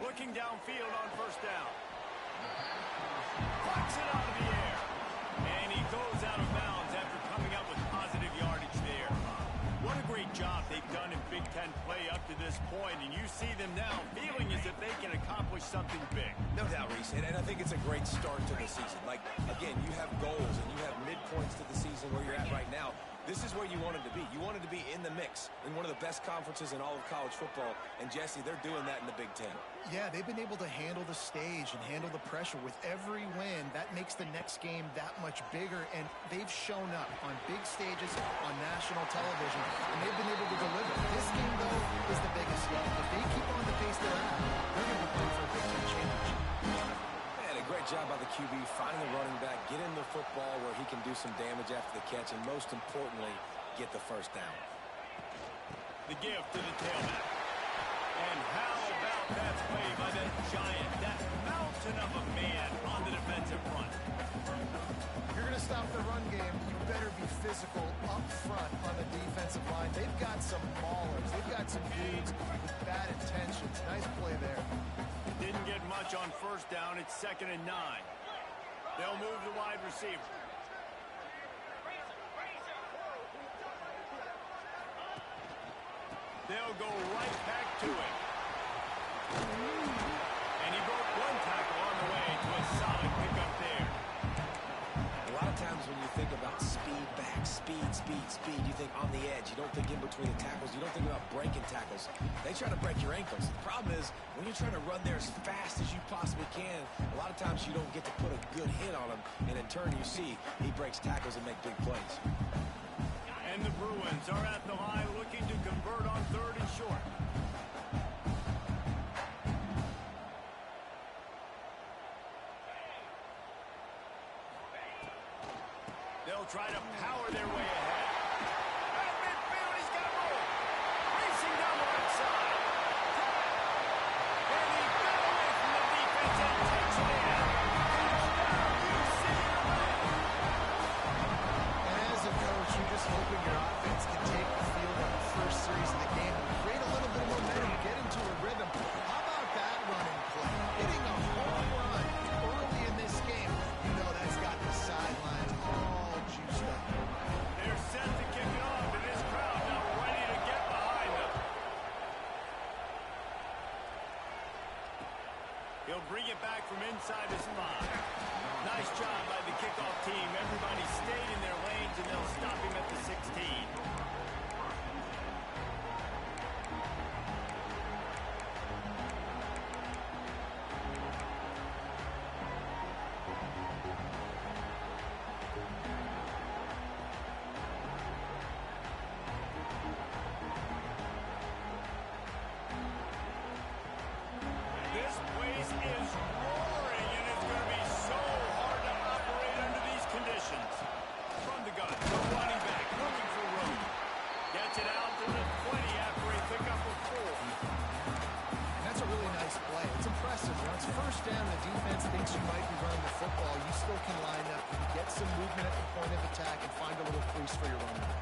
Looking downfield on first down. Flies it out of the air. And he goes out of bounds after coming up with positive yardage there. What a great job they've done in Big Ten play up to this point, and you see them now feeling as if they can accomplish something big. No doubt, Reese, and I think it's a great start to the season. Like, again, you have goals and you have midpoints to the season where you're at right now. This is where you wanted to be. You wanted to be in the mix in one of the best conferences in all of college football, and Jesse, they're doing that in the Big Ten. Yeah, they've been able to handle the stage and handle the pressure. With every win, that makes the next game that much bigger, and they've shown up on big stages on national television, and they've been able to deliver. This game, though, is the biggest yet. If they keep on the pace they're at, they're going to be playing for a Big Ten championship. Great job by the QB, finding the running back, get him the football where he can do some damage after the catch, and most importantly, get the first down. The give to the tailback. And how about that play by that giant, that mountain of a man on the defensive front? If you're going to stop the run game, you better be physical up front on the defensive line. They've got some maulers. They've got some dudes with bad intentions. Nice play there. Didn't get much on first down. It's 2nd and 9. They'll move the wide receiver. They'll go right back to it. And he broke one tackle on the way to a solid pickup there. A lot of times when you think about speed back, speed, you think on the edge. You don't think in between the tackles. You don't think about breaking tackles. They try to break your ankles. The problem is when you're trying to run there as fast as you possibly can, a lot of times you don't get to put a good hit on him, and in turn you see he breaks tackles and make big plays. And the Bruins are at the line looking to convert on 3rd and short. They'll try to power their way ahead. At midfield, he's got room. Racing down the right side. And he got away from the defense and takes it in. Touchdown, UCLA. And as a coach, you're just hoping your offense can take the field on the first series of the game and create a little bit of momentum, get into a rhythm. How about that running play? Hitting a home run early in this game. You know that's got the sidelines all juiced up. They're set to kick it off, and this crowd now ready to get behind them. He'll bring it back from inside his 5. Nice job by the kickoff team. Everybody stayed in their lanes, and they'll stop him at the 16. This place is roaring, and it's going to be so hard to operate under these conditions. From the gun, the running back looking for room. Gets it out to the 20 after a pickup of 4. And that's a really nice play. It's impressive. When it's first down, the defense thinks you might be running the football. You still can line up. You can get some movement at the point of attack and find a little crease for your running back.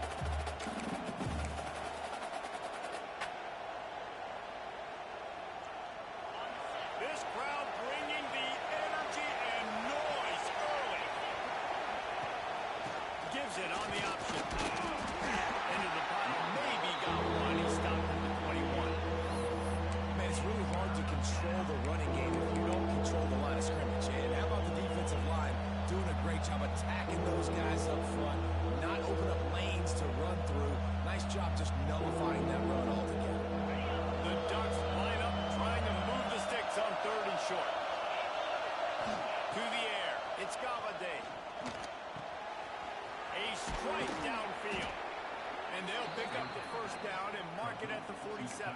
This crowd bringing the energy and noise early. Gives it on the option. Into the pile. Maybe got one. He stopped at the 21. Man, it's really hard to control the running game if you don't control the line of scrimmage. And how about the defensive line doing a great job attacking those guys up front, not open up lanes to run through. Nice job just nullifying that run altogether. The Ducks line up trying to move the sticks on 3rd and short. To the air. It's Galladay. A strike downfield. And they'll pick up the first down and mark it at the 47.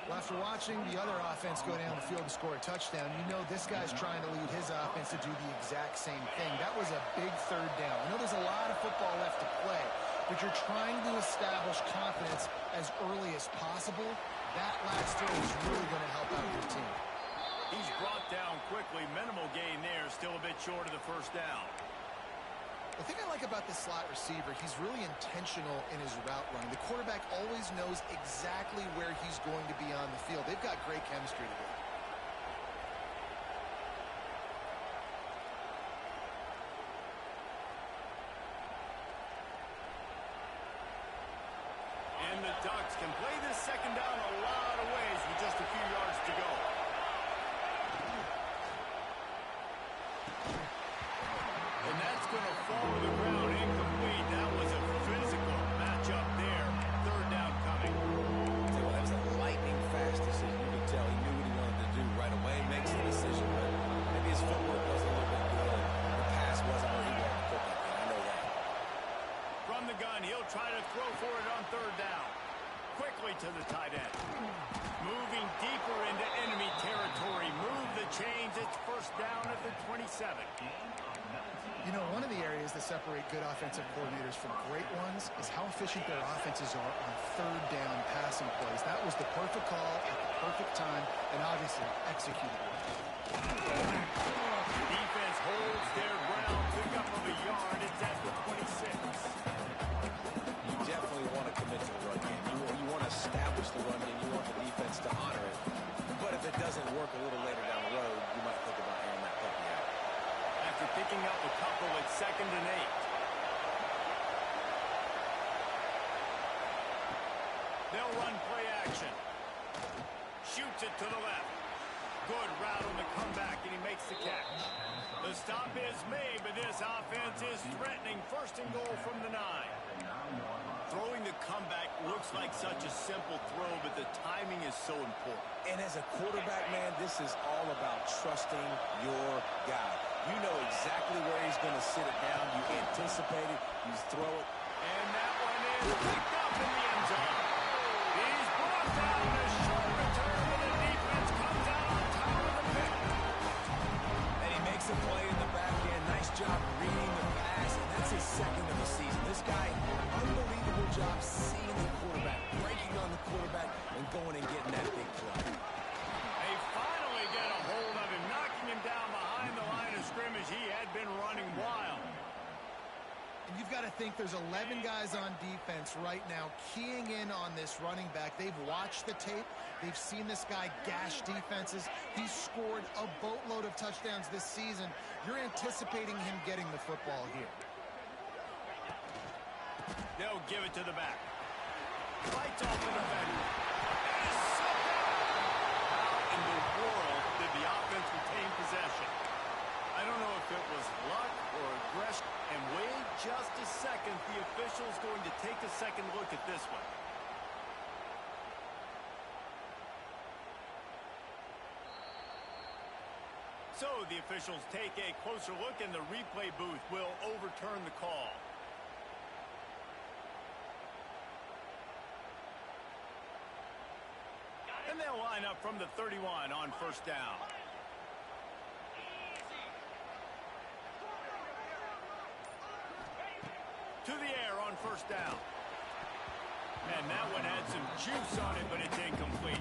Well, after watching the other offense go down the field and score a touchdown, you know this guy's trying to lead his offense to do the exact same thing. That was a big 3rd down. I know there's a lot of football left to play, but you're trying to establish confidence as early as possible. That last throw is really going to help out your team. He's brought down quickly. Minimal gain there. Still a bit short of the first down. The thing I like about this slot receiver, he's really intentional in his route running. The quarterback always knows exactly where he's going to be on the field. They've got great chemistry together. And the Ducks can play this second down a lot of ways with just a few yards to go. And that's going to fall to the ground incomplete. That was a physical matchup there. Third down coming. So that was a lightning fast decision. You could tell he knew what he wanted to do right away. Makes the decision, but maybe his footwork was a little bit good. The pass wasn't where he wanted to put that thing. I know that. From the gun, he'll try to throw for it on third down. Quickly to the tight end. Moving deeper into enemy territory. Move the chains. It's first down at the 27. You know, one of the areas that separate good offensive coordinators from great ones is how efficient their offenses are on third down passing plays. That was the perfect call at the perfect time and obviously executed well. The defense holds their ground. Pick up of a yard. It's at the 26. You definitely want to commit to the run game. You want to establish the run game. You want the defense to honor it. But if it doesn't work a little later down the road, you might think about airing that puppy out. After picking up a couple at 2nd and 8. They'll run play action. Shoots it to the left. Good route on the comeback, and he makes the catch. The stop is made, but this offense is threatening. First and goal from the 9. Throwing the comeback looks like such a simple throw, but the timing is so important. And as a quarterback, man, this is all about trusting your guy. You know exactly where he's going to sit it down. You anticipate it. You throw it. And that one is picked up in the end zone. He's brought down a short return, and the defense comes out on top of the pick. And he makes a play in the back end. Nice job reading the pass, and that's his second of the season. This guy, unbelievable job seeing the quarterback, breaking on the quarterback, and going and getting that big play. They finally get a hold of him, knocking him down behind the line of scrimmage. He had been running wild. And you've got to think there's 11 guys on defense right now keying in on this running back. They've watched the tape. They've seen this guy gash defenses. He's scored a boatload of touchdowns this season. You're anticipating him getting the football here. They'll give it to the back. Lights off the defender. It is sucked up. How in the world did the offense retain possession? I don't know if it was luck or aggression. And wait just a second. The official's going to take a second look at this one. So the officials take a closer look, and the replay booth will overturn the call. And they'll line up from the 31 on first down. To the air on first down. And that one had some juice on it, but it's incomplete.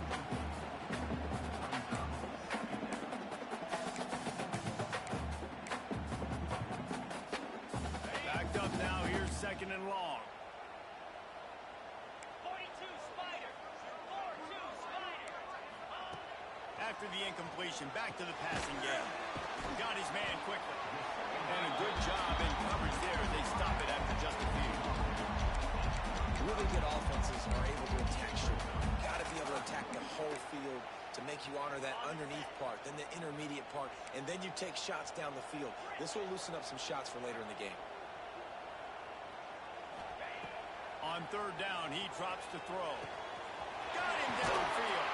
Backed up now. Here's 2nd and long. After the incompletion, back to the passing game. Got his man quickly. And a good job in coverage there. They stop it after just a few. Really good offenses are able to attack short. You've got to be able to attack the whole field to make you honor that underneath part, then the intermediate part, and then you take shots down the field. This will loosen up some shots for later in the game. On third down, he drops to throw. Got him downfield.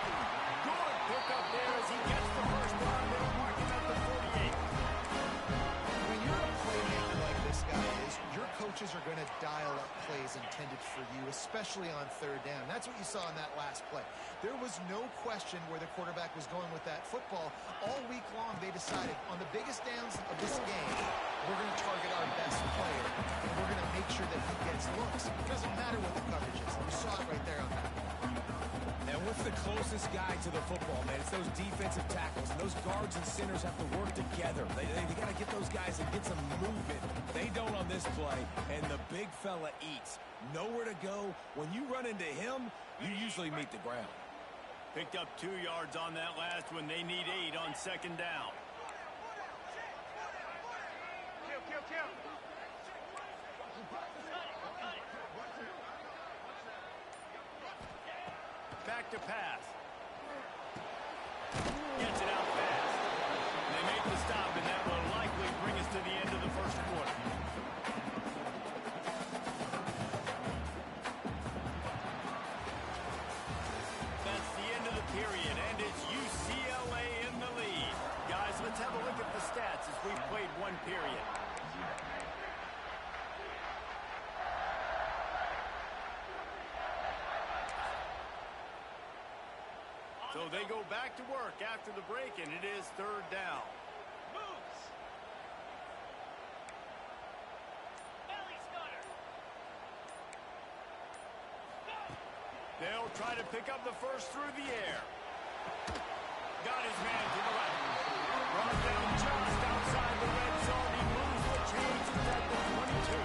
Good pickup there as he gets the first down. They'll mark him at the 48. When you're a playmaker like this guy is, your coaches are going to dial up plays intended for you, especially on third down. That's what you saw in that last play. There was no question where the quarterback was going with that football. All week long, they decided on the biggest downs of this game, we're going to target our best player, and we're going to make sure that he gets looks. It doesn't matter what the coverage is. You saw it right there on that. And what's the closest guy to the football, man? It's those defensive tackles. And those guards and centers have to work together. They got to get those guys and get some movement. They don't on this play, and the big fella eats. Nowhere to go. When you run into him, you usually meet the ground. Picked up 2 yards on that last one. They need 8 on second down. Back to pass. Gets it out fast. They make the stop, and that will likely bring us to the end of the first quarter. That's the end of the period, and it's UCLA in the lead. Guys, let's have a look at the stats as we've played one period. So they go back to work after the break, and it is third down. Moves. Belly stutter. They'll try to pick up the first through the air. Got his man to the right. Brought down just outside the red zone. He moves the chains at the 22.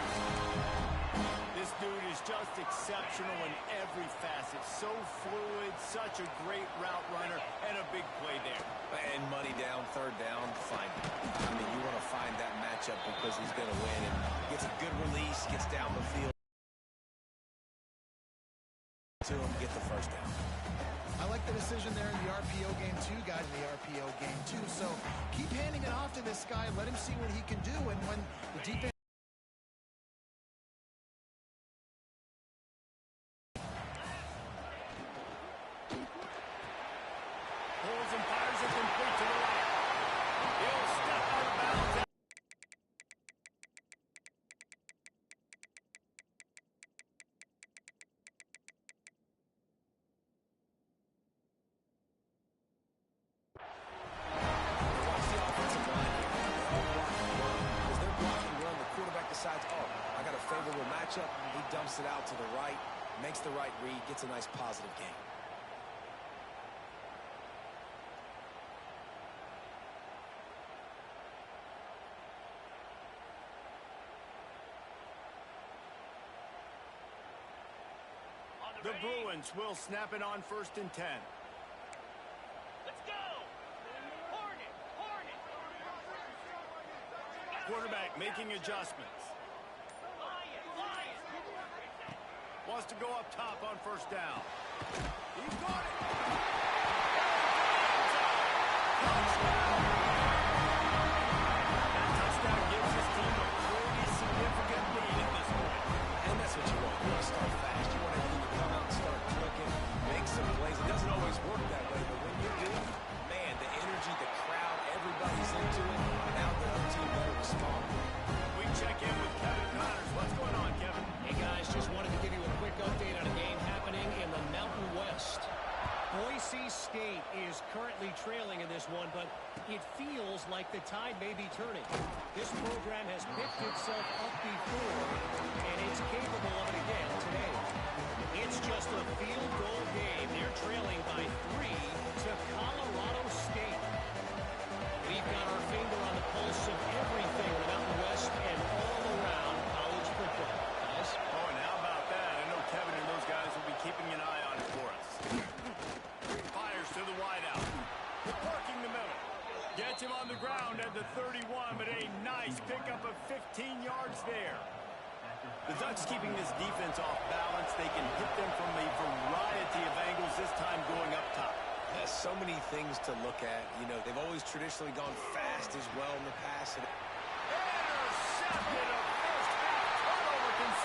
This dude is just exceptional in every facet. So fluid, such a great route runner, and a big play there. And money down, third down, find him. I mean, you want to find that matchup because he's going to win. And gets a good release, gets down the field to him, get the first down. I like the decision there in the RPO game too, guys, in the RPO game too. So keep handing it off to this guy. Let him see what he can do. And when the defense... Pulls and fires it complete to the right. He'll step out of bounds. Watch the offensive line. Because they're blocking run. The quarterback decides, oh, I got a favorable matchup. He dumps it out to the right, makes the right read, gets a nice positive gain. The Bruins will snap it on 1st and 10. Let's go! Hornet! Hornet! Quarterback making adjustments. Wants to go up top on 1st down. He's got it! That touchdown gives his team a pretty significant lead at this point. And that's what you want. You want to start fast. You want everything to come out and start clicking, make some plays. It doesn't always work that way, but when you do, man, the energy, the crowd, everybody's into it. Now the other team better respond. We check in with Kevin Connors. What's going on, Kevin? Hey, guys, just wanted to give you a quick update on a game happening in the Mountain West. Boise State is currently trailing in this one, but it feels like the tide may be turning. This program has picked itself up before, and it's capable of it again today. It's just a field goal game. They're trailing by 3 to Colorado State. We've got our finger on the pulse of everything in the Mountain West and all around college football. Guys? Oh, and how about that? I know Kevin and those guys will be keeping an eye on it for us. Fires to the wideout. Parking the middle. Gets him on the ground at the 31, but a nice pickup of 15 yards there. The Ducks keeping this defense off balance. They can hit them from a variety of angles, this time going up top. There's so many things to look at. You know, they've always traditionally gone fast as well in the past. Intercepted, a first half turnover.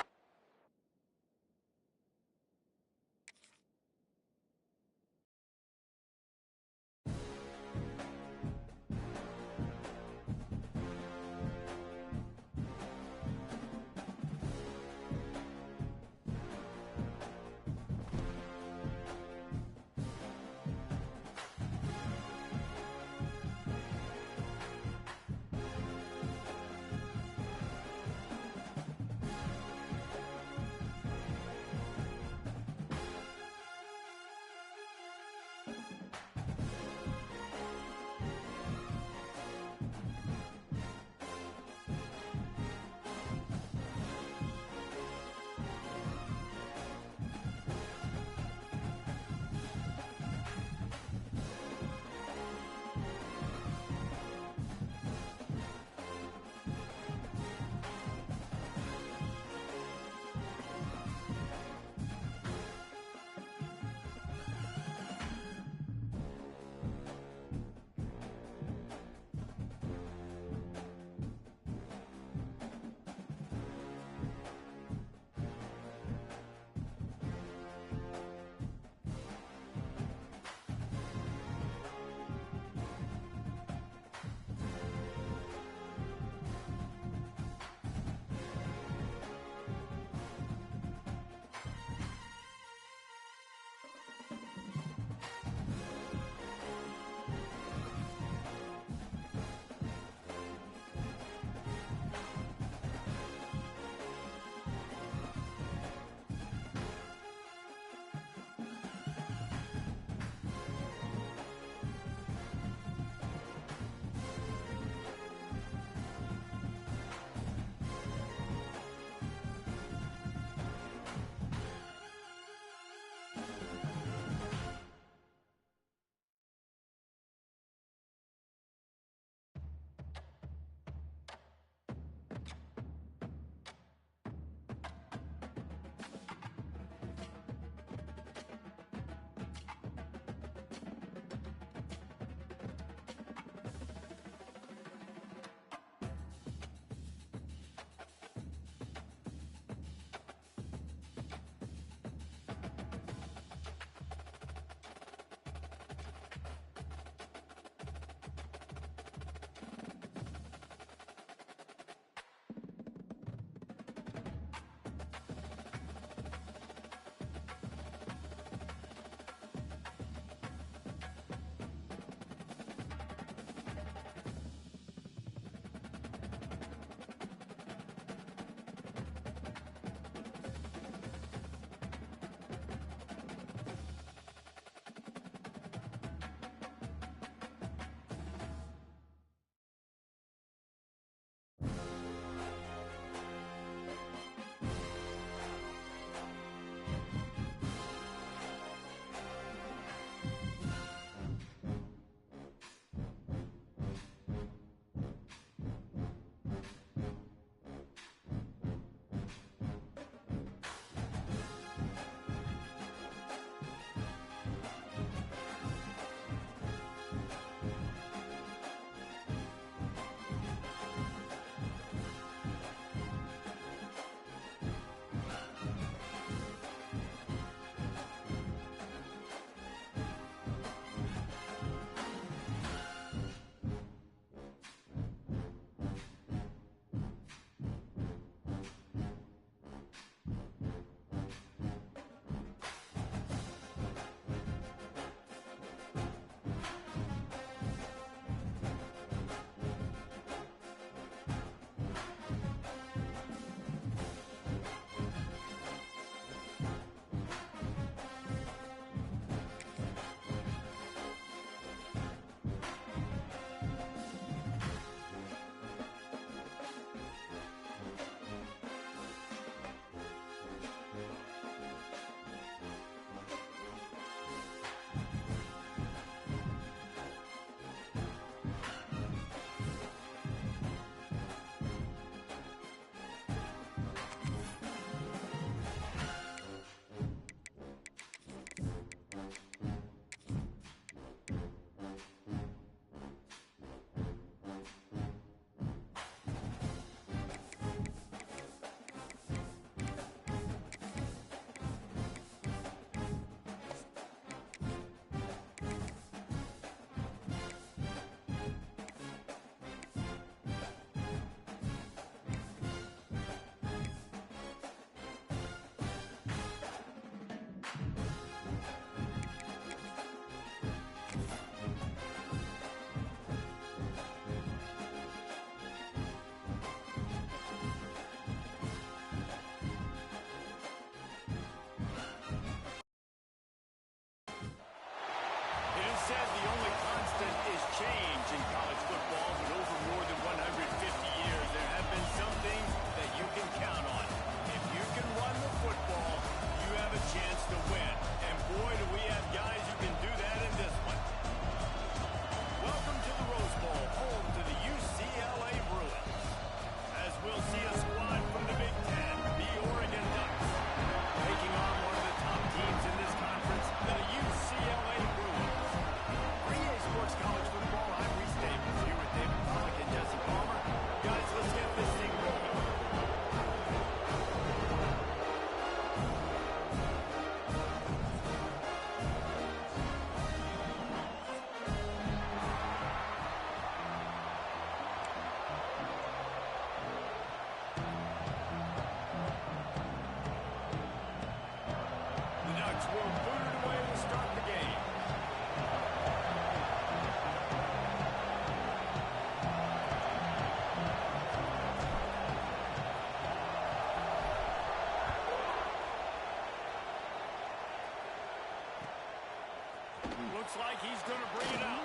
Looks like he's going to bring it up.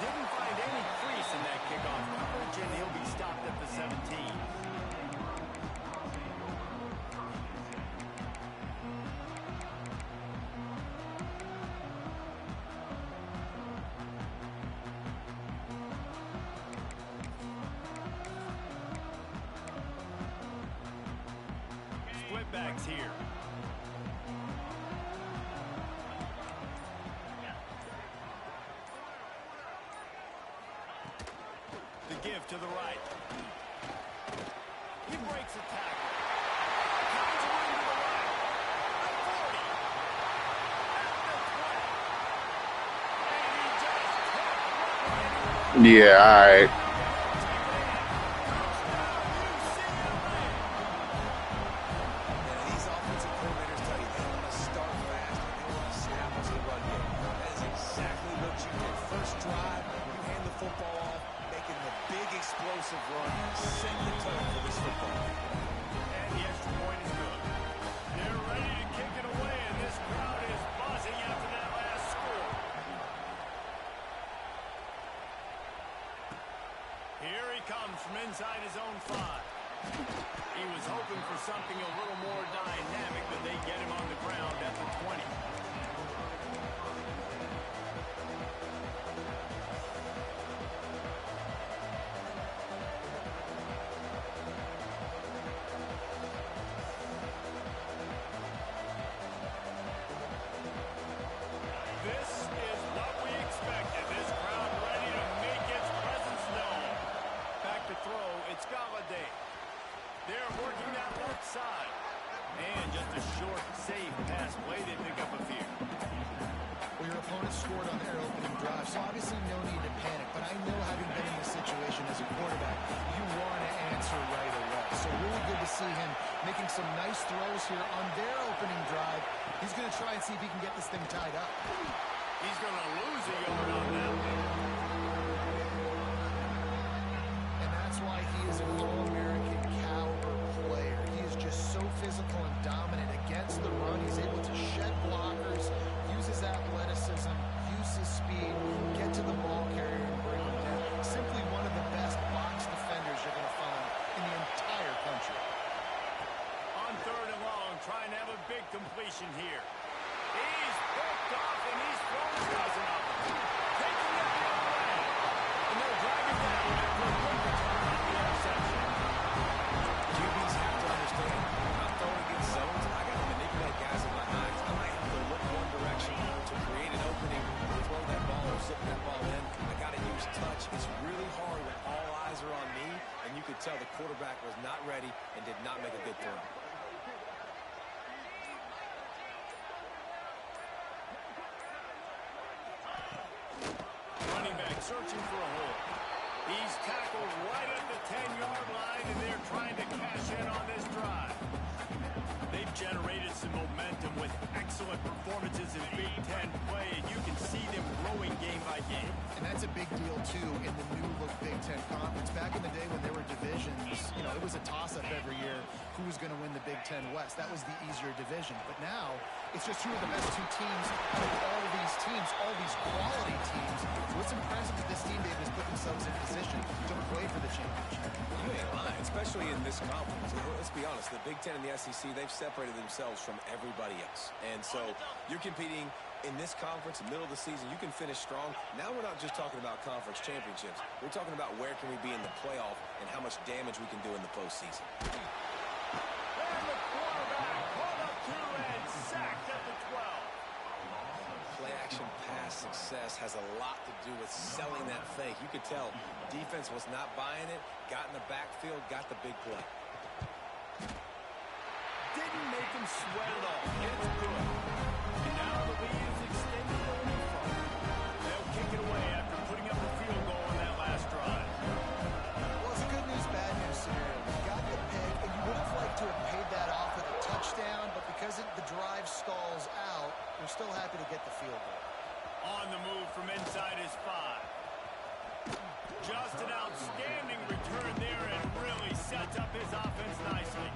Didn't find any crease in that kickoff coverage, and he'll be stopped at the 17. Split backs here. The give to the right. He breaks a tackle. Comes away to the right. At 40. At the 20. And he just kept running. Yeah, all right. These offensive coordinators tell you they want to start fast and they want to snap us the run game. That is exactly what you did. First drive, you hand the football off, making the big explosive run, setting the tone for this football. And the extra point is good. They're ready to kick it away, and this crowd is buzzing after that last score. Here he comes from inside his own 5. He was hoping for something a little more dynamic, but they get him on the ground at the 20. This is what we expected. This crowd ready to make its presence known. Back to throw, it's Galladay. They're working that left side. And just a short, safe pass play. They pick up a few. Well, your opponent scored on their opening drive, so obviously no need to panic. But I know, having been in this situation as a quarterback, you want to answer right away. So really good to see him making some nice throws here on their opening drive. He's going to try and see if he can get this thing tied up. He's going to lose a yard on that one. And that's why he is an All-American caliber player. He is just so physical and dominant against the run. He's able to shed blockers, use his athleticism, use his speed, get to the ball carrier and bring him down. Simply one of the best box defenders you're going to find in the entire country. On 3rd and long, trying to have a big completion here. He's picked off and he's thrown a dozen of them. Taking that one away. And they'll drag him down after a good return on the interception. QBs have to understand, when I'm throwing against zones, I got to manipulate guys in my eyes. I might have to look one direction to create an opening, throw that ball or zip that ball in. I got to use touch. It's really hard when all eyes are on me, and you could tell the quarterback was not ready and did not make a good throw. Running back searching for a hole. He's tackled right at the 10-yard line, and they're trying to cash in on this drive. They've generated some momentum with excellent performances in Big Ten play, and you can see them growing game by game. And that's a big deal, too, in the new-look Big Ten Conference. Back in the day when there were divisions, you know, it was a toss-up every year who was going to win the Big Ten West. That was the easier division. But now, it's just who are the best 2 teams out of all of these teams, all these quality teams. So it's impressive that this team, David, has put themselves in position to play for the championship. You ain't lying, especially in this conference. Let's be honest, the Big Ten and the SEC, they've separated themselves from everybody else. And so you're competing in this conference, middle of the season, you can finish strong. Now we're not just talking about conference championships. We're talking about where can we be in the playoff and how much damage we can do in the postseason. And the quarterback caught up to and sacked at the 12. Play-action pass success has a lot to do with selling that fake. You could tell defense was not buying it, got in the backfield, got the big play. Didn't make him sweat at all. It's good. And now the lead is extended a little further. They'll kick it away after putting up a field goal on that last drive. Well, it's a good news, bad news scenario. You got the pick, and you would have liked to have paid that off with a touchdown, but because the drive stalls out, you're still happy to get the field goal. On the move from inside his 5. Just an outstanding return there and really sets up his offense nicely.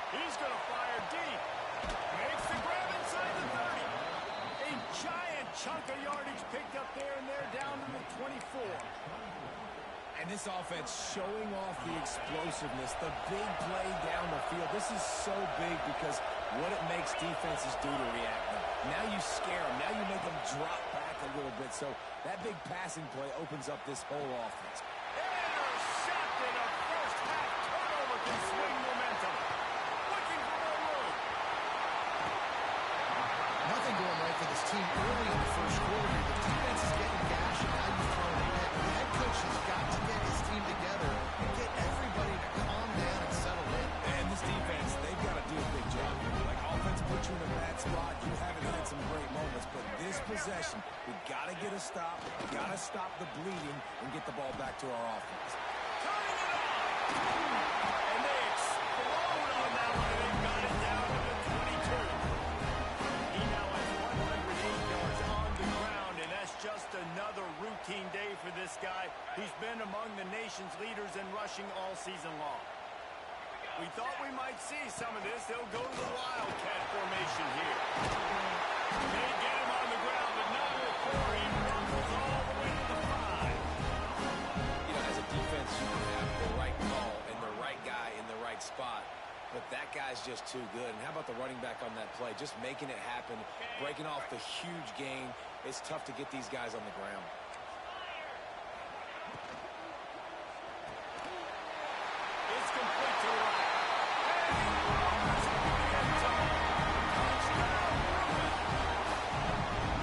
He's going to fire deep. Makes the grab inside the 30. A giant chunk of yardage picked up there, and they're down to the 24. And this offense showing off the explosiveness, the big play down the field. This is so big because what it makes defenses do to react. Now you scare them. Now you make them drop back a little bit. So that big passing play opens up this whole offense. Intercepted. A first half turnover can swing momentum. Looking for more room. Nothing going right for this team early in the first quarter. The defense is getting gashed, and now you've thrown a hit. The head coach has got to get his team together and get everybody to calm down and settle in. And this defense, they've got to do a big job here. Like, offense put you in a bad spot. You haven't had some great moments, but this possession, we got to get a stop. We got to stop the bleeding and get the ball back to our offense. Turning it on. And they explode on that one, and they've got it down to the 22. He now has 108 yards on the ground, and that's just another routine day for this guy who's been among the nation's leaders in rushing all season long. We thought we might see some of this. They'll go to the Wildcat formation here. They get him on the ground, but not before he rumbles all the way to the 5. You know, as a defense, you have the right call and the right guy in the right spot. But that guy's just too good. And how about the running back on that play? Just making it happen, breaking off the huge gain. It's tough to get these guys on the ground. It's complete to the right.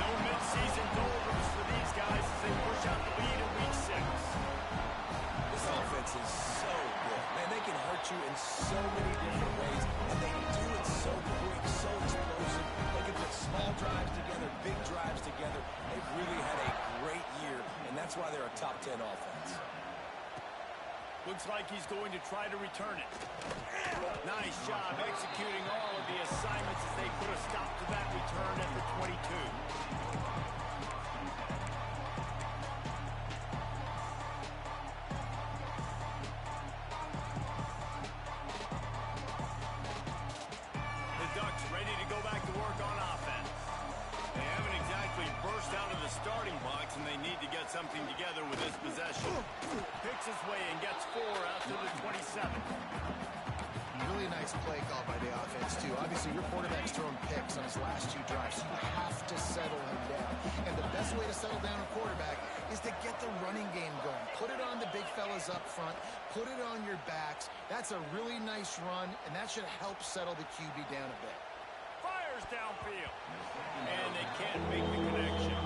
No midseason doldrums for these guys as they push out the lead in week 6. This offense is so good. Man, they can hurt you in so many different ways, and they do it so quick, so explosive. They can put small drives together, big drives together. They've really had a great year, and that's why they're a top 10 offense. Looks like he's going to try to return it. Nice job executing all of the assignments as they put a stop to that return at the 22. The Ducks ready to go back to work on offense. They haven't exactly burst out of the starting box, and they need to get something together with this possession. Picks his way and gets 4 out to the 27. Really nice play call by the offense, too. Obviously, your quarterback's thrown picks on his last 2 drives. You have to settle him down. And the best way to settle down a quarterback is to get the running game going. Put it on the big fellas up front. Put it on your backs. That's a really nice run, and that should help settle the QB down a bit. Fires downfield. And they can't make the connection.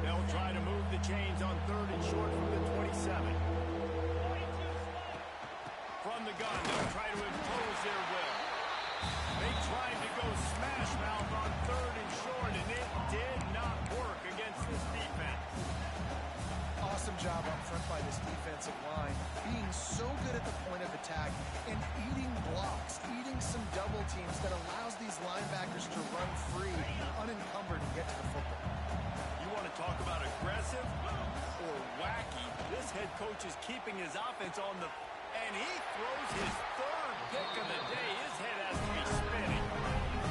They'll try to move the chains on 3rd and short from the 27. From the gun, they'll try to impose their will. They tried to go smash mouth on 3rd and short, and it did not work against this defense. Awesome job up front by this defensive line, being so good at the point of attack and eating blocks, eating some double teams that allows these linebackers to run free, unencumbered, and get to the football. You want to talk about aggressive or wacky? This head coach is keeping his offense on the... And he throws his 3rd pick of the day. His head has to be spinning.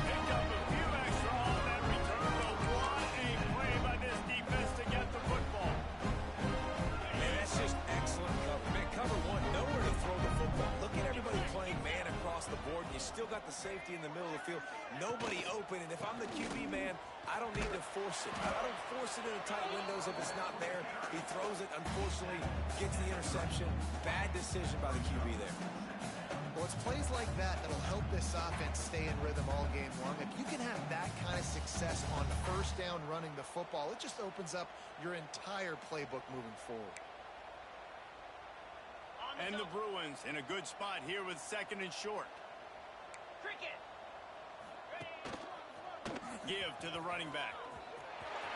Picked up a few extra on that return, but what a play by this defense to get the football. Man, that's just excellent cover. Man, cover 1, nowhere to throw the football. Look at everybody playing man across the board. You still got the safety in the middle of the field. Nobody open, and if I'm the QB man, I don't need to force it. I don't force it into tight windows if it's not there. He throws it, unfortunately, gets the interception. Bad decision by the QB there. Well, it's plays like that that'll help this offense stay in rhythm all game long. If you can have that kind of success on 1st down running the football, it just opens up your entire playbook moving forward. And the Bruins in a good spot here with 2nd and short. Give to the running back.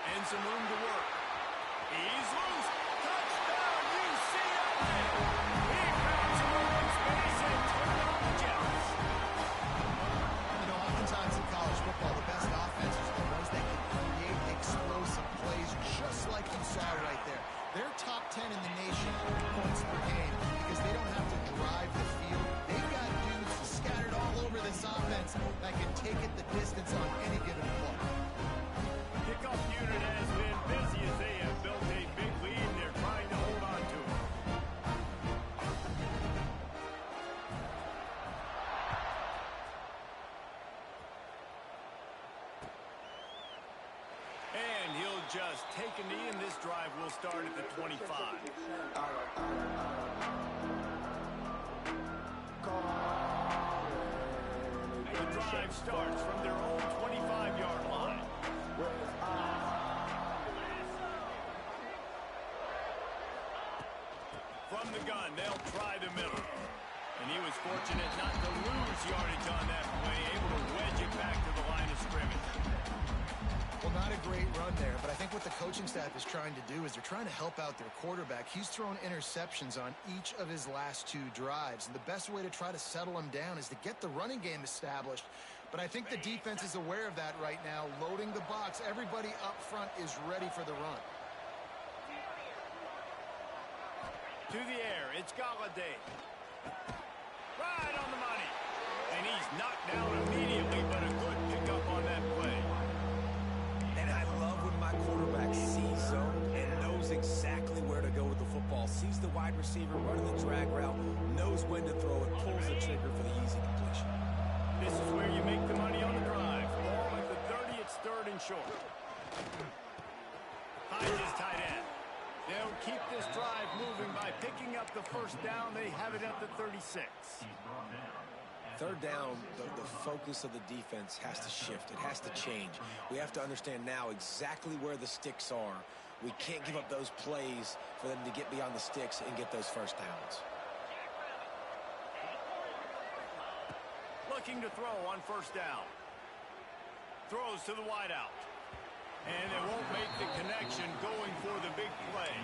And some room to work. He's loose. Touchdown, UCLA. He found some open space and turned on the Jets. You know, oftentimes in college football, the best offenses are the ones that can create explosive plays, just like you saw right there. Their top 10 in the nation in points per game because they don't have to drive the field. They've got dudes scattered all over this offense that can take it the distance on any given play. Kickoff unit has been busy as they have built a big lead and they're trying to hold on to it. And he'll just take a knee, and this drive will start at the 25. The drive starts from their own 25-yard line. From the gun, they'll try the middle. And he was fortunate not to lose yardage on that play, able to wedge it back to the line of scrimmage. Well, not a great run there, but I think what the coaching staff is trying to do is they're trying to help out their quarterback. He's thrown interceptions on each of his last 2 drives, and the best way to try to settle him down is to get the running game established. But I think the defense is aware of that right now, loading the box. Everybody up front is ready for the run. To the air, it's Galladay. Right on the money. And he's knocked down immediately, but a good pickup on that play. And I love when my quarterback sees zone and knows exactly where to go with the football. Sees the wide receiver running the drag route, knows when to throw it, pulls the trigger for the easy completion. This is where you make the money on the drive. Ball at the 30, it's 3rd and short. Finds his tight end. They'll keep this drive moving by picking up the first down. They have it at the 36. 3rd down, the focus of the defense has to shift. It has to change. We have to understand now exactly where the sticks are. We can't give up those plays for them to get beyond the sticks and get those first downs. Looking to throw on 1st down. Throws to the wideout. And they won't make the connection going for the big play.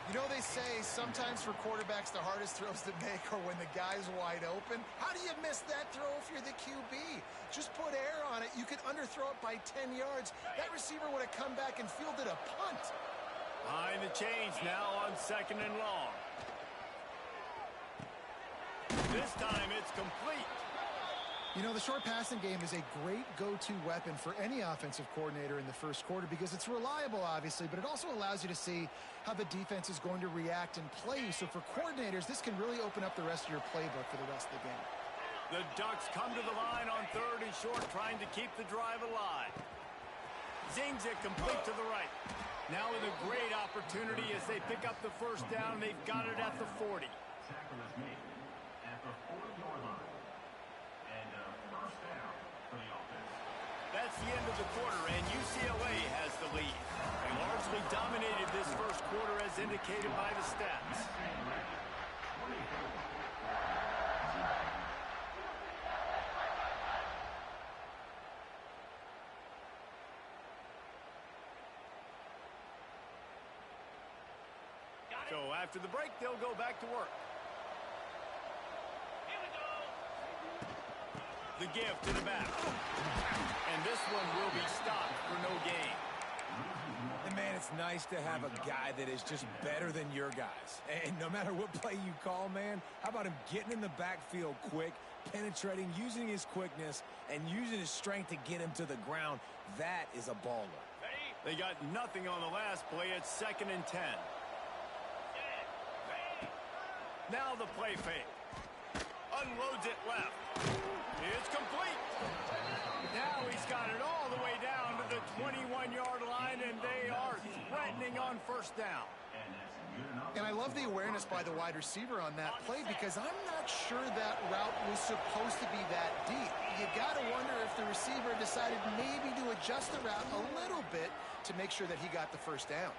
You know, they say sometimes for quarterbacks the hardest throws to make are when the guy's wide open. How do you miss that throw if you're the QB? Just put air on it. You can underthrow it by 10 yards. That receiver would have come back and fielded a punt. Behind the chains now on 2nd and long. This time it's complete. You know, the short passing game is a great go-to weapon for any offensive coordinator in the first quarter because it's reliable, obviously, but it also allows you to see how the defense is going to react and play you. So for coordinators, this can really open up the rest of your playbook for the rest of the game. The Ducks come to the line on 3rd and short, trying to keep the drive alive. Zings it complete to the right. Now with a great opportunity as they pick up the first down. They've got it at the 40. Tackle is made at the 40-yard line. And first down for the offense. That's the end of the quarter, and UCLA has the lead. They largely dominated this first quarter as indicated by the stats. So after the break, they'll go back to work. The give to the back. And this one will be stopped for no gain. And man, it's nice to have a guy that is just better than your guys. And no matter what play you call, man, how about him getting in the backfield quick, penetrating, using his quickness, and using his strength to get him to the ground? That is a baller. They got nothing on the last play. It's 2nd and 10. Now the play fake. Unloads it left. It's complete. Now he's got it all the way down to the 21-yard line, and they are threatening on first down. And I love the awareness by the wide receiver on that play because I'm not sure that route was supposed to be that deep. You got to wonder if the receiver decided maybe to adjust the route a little bit to make sure that he got the first down.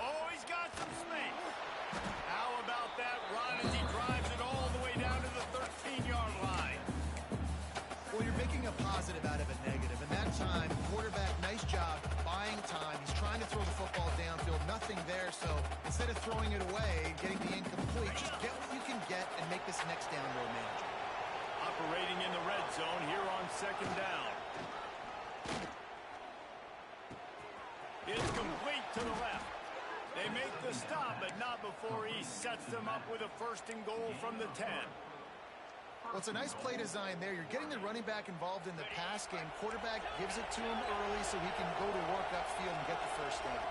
Oh, he's got some space. How about that run as he drives it all the way down to the 13-yard line? Well, you're making a positive out of a negative. And that time, quarterback, nice job buying time. He's trying to throw the football downfield. Nothing there. So instead of throwing it away and getting the incomplete, just get what you can get and make this next down more manageable. Operating in the red zone here on 2nd down. It's complete to the left. They make the a stop, but not before he sets them up with a 1st and goal from the 10. Well, it's a nice play design there. You're getting the running back involved in the pass game. Quarterback gives it to him early so he can go to work upfield and get the 1st down.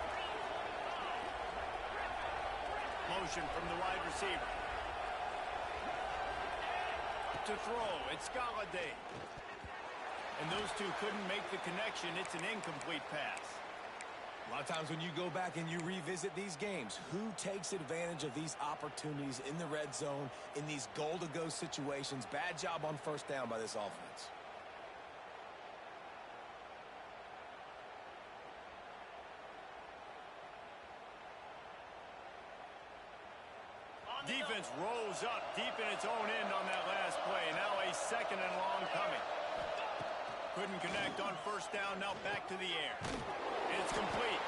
Motion from the wide receiver. To throw, it's Galladay. And those two couldn't make the connection. It's an incomplete pass. A lot of times when you go back and you revisit these games, who takes advantage of these opportunities in the red zone, in these goal-to-go situations? Bad job on 1st down by this offense. Defense rolls up deep in its own end on that last play. Now a 2nd and long coming. Couldn't connect on 1st down. Now back to the air. It's complete.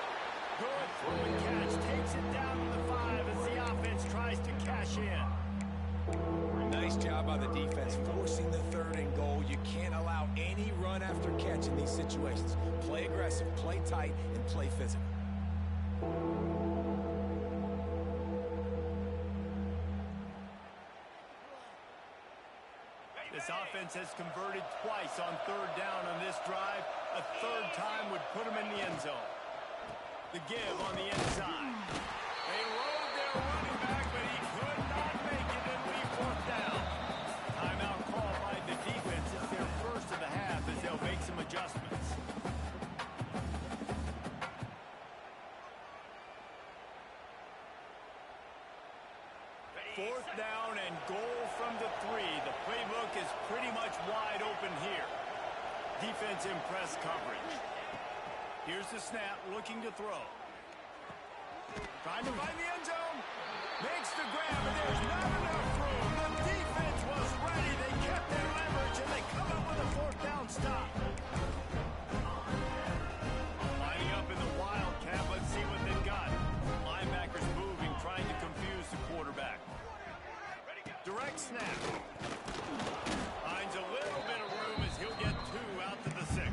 Good throw and catch. Takes it down to the 5 as the offense tries to cash in. Nice job by the defense forcing the 3rd and goal. You can't allow any run after catch in these situations. Play aggressive, play tight, and play physical. This offense has converted twice on 3rd down on this drive. A 3rd time would put them in the end zone. The give on the inside. They rode their running back, but he could not make it and leave 4th down. Timeout call by the defense. It's their 1st of the half as they'll make some adjustments. Fourth down and goal from the 3. The playbook is pretty much wide open here. Defense in press coverage. Here's the snap, looking to throw. Trying to find the end zone. Makes the grab, and there's not enough room. The defense was ready. They kept their leverage, and they come up with a 4th down stop. Lining up in the wildcat. Let's see what they've got. Linebackers moving, trying to confuse the quarterback. Direct snap. Finds a little bit of room as he'll get 2 out to the 6.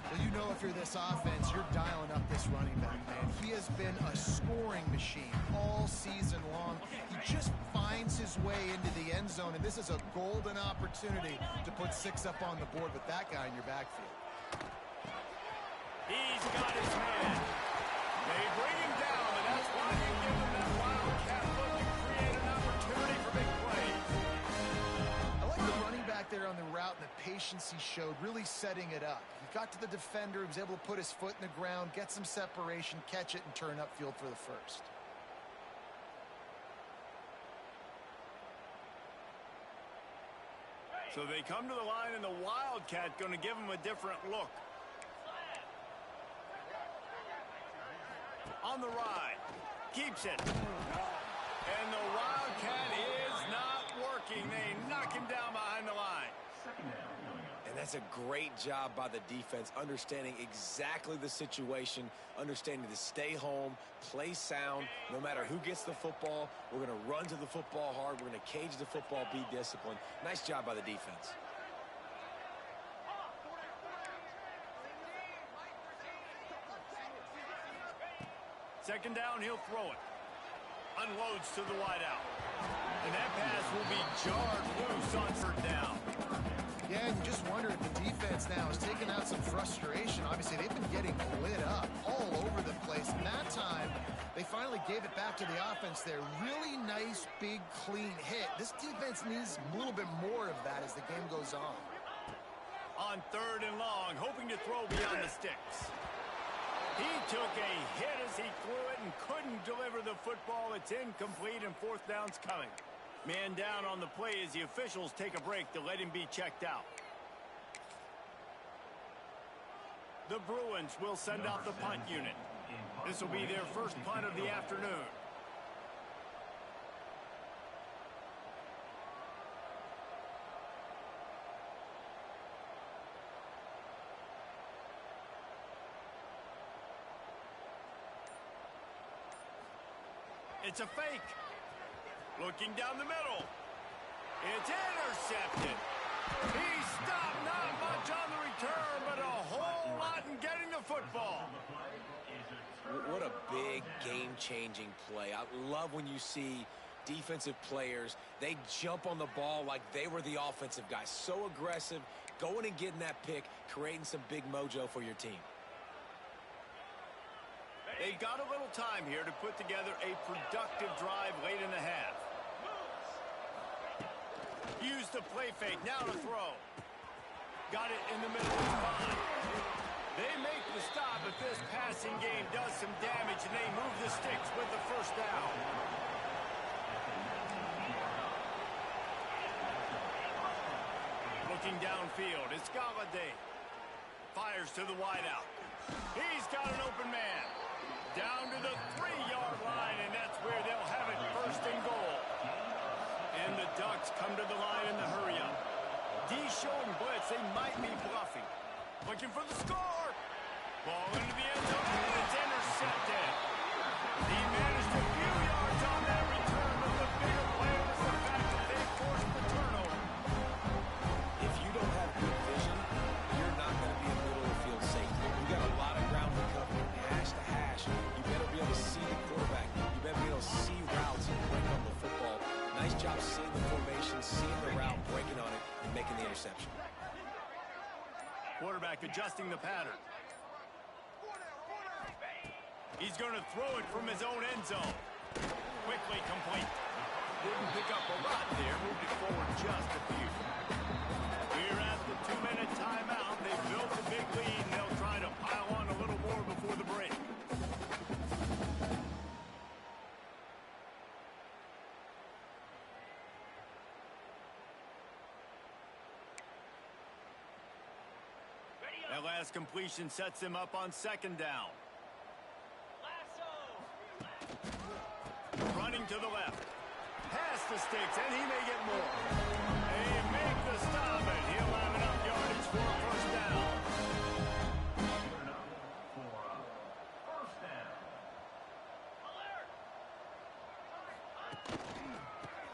Well, you know if you're this offense, you're dialing up this running back, man. He has been a scoring machine all season long. He just finds his way into the end zone, and this is a golden opportunity to put 6 up on the board with that guy in your backfield. He's got his man. They bring him down, and that's why you give him that wildcat look to create an opportunity for big plays. I like the running back there on the route and the patience he showed, really setting it up. He got to the defender, he was able to put his foot in the ground, get some separation, catch it, and turn upfield for the 1st. So they come to the line, and the wildcat going to give him a different look. On the ride. Keeps it. And the wildcat is not working. They knock him down behind the line. And that's a great job by the defense, understanding exactly the situation, understanding to stay home, play sound. No matter who gets the football, we're going to run to the football hard. We're going to cage the football, be disciplined. Nice job by the defense. Second down, he'll throw it. Unloads to the wideout. And that pass will be jarred loose on 3rd down. Yeah, and you just wonder if the defense now is taking out some frustration. Obviously, they've been getting lit up all over the place. And that time, they finally gave it back to the offense there. Really nice, big, clean hit. This defense needs a little bit more of that as the game goes on. On 3rd and long, hoping to throw beyond the sticks. He took a hit as he threw it and couldn't deliver the football. It's incomplete, and 4th down's coming. Man down on the play as the officials take a break to let him be checked out. The Bruins will send out the punt unit. This will be their first punt of the afternoon. It's a fake. Looking down the middle. It's intercepted. He stopped, not much on the return, but a whole lot in getting the football. What a big game-changing play. I love when you see defensive players, they jump on the ball like they were the offensive guys. So aggressive, going and getting that pick, creating some big mojo for your team. They've got a little time here to put together a productive drive late in the half. Use the play fake, now to throw. Got it in the middle of the spine. They make the stop, but this passing game does some damage, and they move the sticks with the first down. Looking downfield, it's Galladay. Fires to the wideout. He's got an open man. Down to the 3-yard line, and that's where they'll have it, first and goal. And the Ducks come to the line in the hurry-up. D showing blitz, they might be bluffing. Looking for the score. Ball into the end zone, and it's intercepted. He managed a few yards on that return, but the bigger play was the fact that they forced the turnover. If you don't have good vision, you're not going to be a middle-of-the-field safety. You got a lot of ground to cover, hash to hash. You better be able to see the quarterback. You better be able to see routes and break on the football. Nice job seeing the formation, seeing the route, breaking on it, and making the interception. Quarterback adjusting the pattern. He's going to throw it from his own end zone. Quickly complete. Didn't pick up a lot there. Moved it forward just a few. We're at the 2-minute timeout. They built a big lead, and they'll try to pile on a little more before the break. That last completion sets him up on second down. Running to the left. Past the sticks, and he may get more. They make the stop, and he'll have enough yardage for a first down.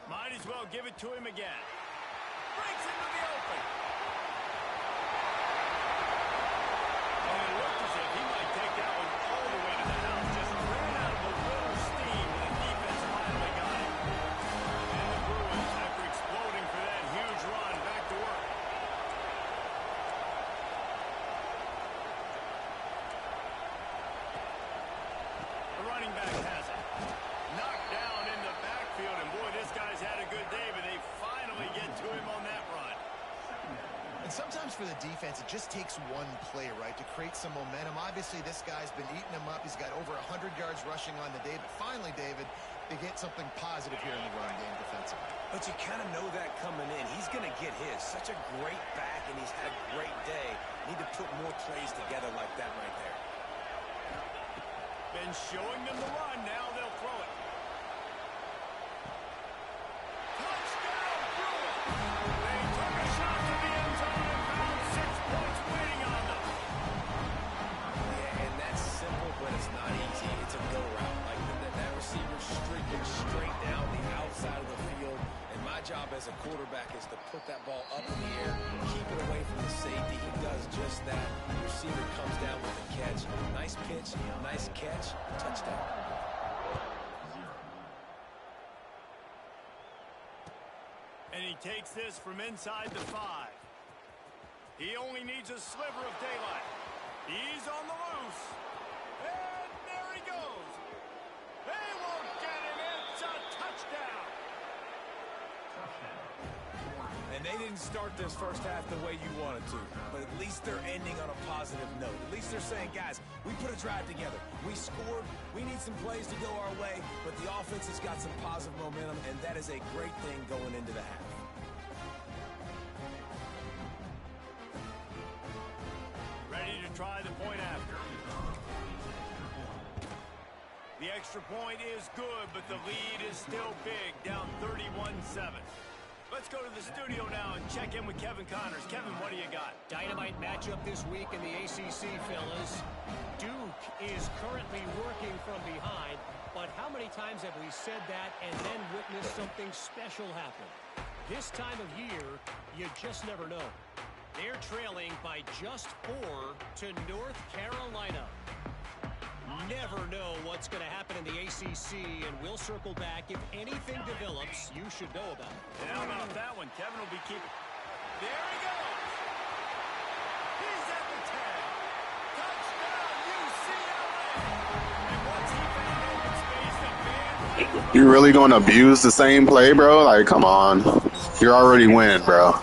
Might as well give it to him again. Breaks into the open. And it looked as if he might take that one all the way to the house. Just ran out of a little steam, and the defense finally got him. And the Bruins, after exploding for that huge run, back to work. The running back has it. Knocked down in the backfield, and boy, this guy's had a good day, but they finally get to him on that run. And sometimes for the defense, it just takes one play, right, to create some momentum. Obviously, this guy's been eating him up. He's got over 100 yards rushing on the day. But finally, David, they get something positive here in the run game defensively. But you kind of know that coming in. He's going to get his. Such a great back, and he's had a great day. Need to put more plays together like that right there. Been showing them the run. Now they'll throw it. Touchdown, Bruins! They took a shot to the end zone and found 6 points waiting on them. Yeah, and that's simple, but it's not easy. It's a go route. Like that receiver streaking straight down the outside of the field. And my job as a quarterback is to put that ball up in the air, keep it away from the safety. He does just that. The receiver comes down with the catch. Nice pitch, nice catch, touchdown. And he takes this from inside the 5. He only needs a sliver of daylight. He's on the loose. And there he goes. They won't get him. It's a touchdown. And they didn't start this first half the way you wanted to, but at least they're ending on a positive note. At least they're saying, guys, we put a drive together. We scored. We need some plays to go our way, but the offense has got some positive momentum, and that is a great thing going into the half. Ready to try the point after. The extra point is good, but the lead is still big, down 31-7. Let's go to the studio now and check in with Kevin Connors. Kevin, what do you got? Dynamite matchup this week in the ACC, fellas. Duke is currently working from behind, but how many times have we said that and then witnessed something special happen? This time of year, you just never know. They're trailing by just 4 to North Carolina. never know what's going to happen in the ACC, and we'll circle back. If anything develops, you should know about it. And how about that one? Kevin will be keeping. There he goes. He's at the 10. Touchdown, UCLA. And once he found open space, the man. You really going to abuse the same play, bro? Like, come on. You're already winning, bro.